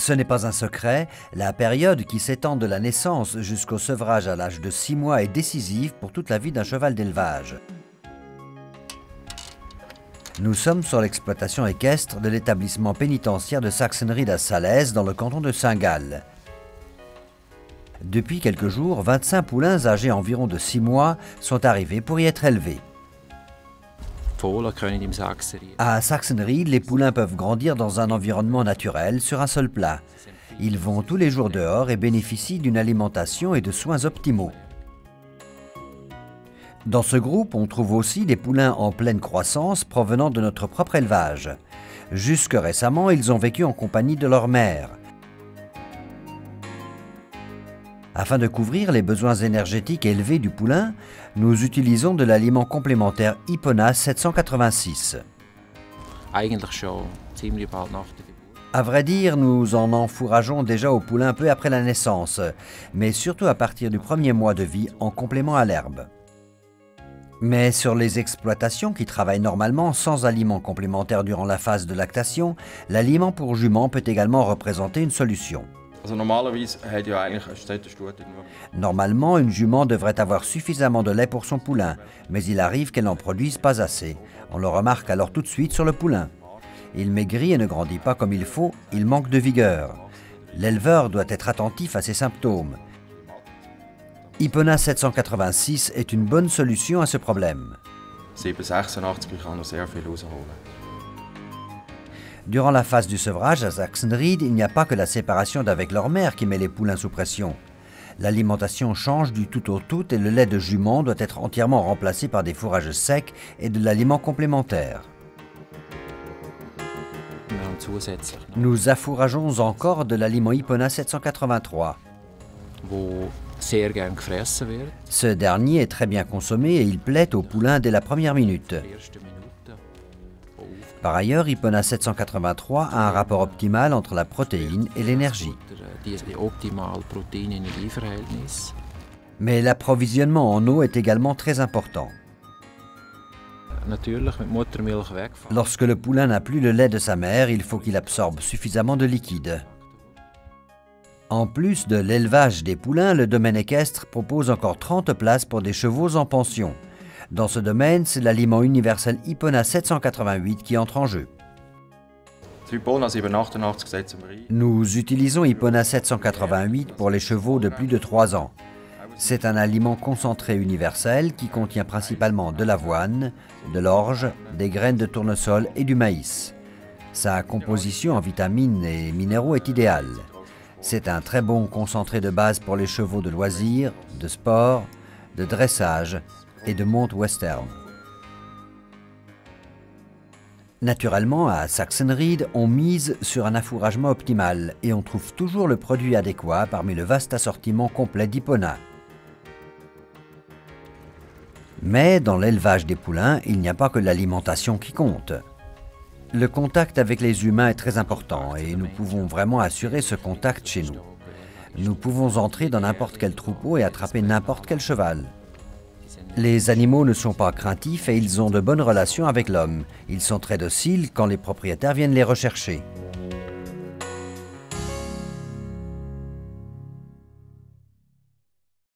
Ce n'est pas un secret, la période qui s'étend de la naissance jusqu'au sevrage à l'âge de 6 mois est décisive pour toute la vie d'un cheval d'élevage. Nous sommes sur l'exploitation équestre de l'établissement pénitentiaire de Sachsenried à Salèze, dans le canton de Saint-Gall. Depuis quelques jours, 25 poulains âgés environ de 6 mois sont arrivés pour y être élevés. À Sachsenried, les poulains peuvent grandir dans un environnement naturel sur un sol plat. Ils vont tous les jours dehors et bénéficient d'une alimentation et de soins optimaux. Dans ce groupe, on trouve aussi des poulains en pleine croissance provenant de notre propre élevage. Jusque récemment, ils ont vécu en compagnie de leur mère. Afin de couvrir les besoins énergétiques élevés du poulain, nous utilisons de l'aliment complémentaire Ipona 786. À vrai dire, nous en enfourrageons déjà au poulain peu après la naissance, mais surtout à partir du premier mois de vie en complément à l'herbe. Mais sur les exploitations qui travaillent normalement sans aliments complémentaires durant la phase de lactation, l'aliment pour jument peut également représenter une solution. Normalement, une jument devrait avoir suffisamment de lait pour son poulain, mais il arrive qu'elle n'en produise pas assez. On le remarque alors tout de suite sur le poulain. Il maigrit et ne grandit pas comme il faut, il manque de vigueur. L'éleveur doit être attentif à ces symptômes. Ipona 786 est une bonne solution à ce problème. Durant la phase du sevrage à Sachsenried, il n'y a pas que la séparation d'avec leur mère qui met les poulains sous pression. L'alimentation change du tout au tout et le lait de jument doit être entièrement remplacé par des fourrages secs et de l'aliment complémentaire. Nous affourrageons encore de l'aliment Ipona 783. Ce dernier est très bien consommé et il plaît aux poulains dès la première minute. Par ailleurs, Ipona 783 a un rapport optimal entre la protéine et l'énergie. Mais l'approvisionnement en eau est également très important. Lorsque le poulain n'a plus le lait de sa mère, il faut qu'il absorbe suffisamment de liquide. En plus de l'élevage des poulains, le domaine équestre propose encore 30 places pour des chevaux en pension. Dans ce domaine, c'est l'aliment universel Ipona 788 qui entre en jeu. Nous utilisons Ipona 788 pour les chevaux de plus de 3 ans. C'est un aliment concentré universel qui contient principalement de l'avoine, de l'orge, des graines de tournesol et du maïs. Sa composition en vitamines et minéraux est idéale. C'est un très bon concentré de base pour les chevaux de loisirs, de sport, de dressage et de monte western. Naturellement, à Sachsenried, on mise sur un affouragement optimal et on trouve toujours le produit adéquat parmi le vaste assortiment complet d'Ipona. Mais dans l'élevage des poulains, il n'y a pas que l'alimentation qui compte. Le contact avec les humains est très important et nous pouvons vraiment assurer ce contact chez nous. Nous pouvons entrer dans n'importe quel troupeau et attraper n'importe quel cheval. Les animaux ne sont pas craintifs et ils ont de bonnes relations avec l'homme. Ils sont très dociles quand les propriétaires viennent les rechercher.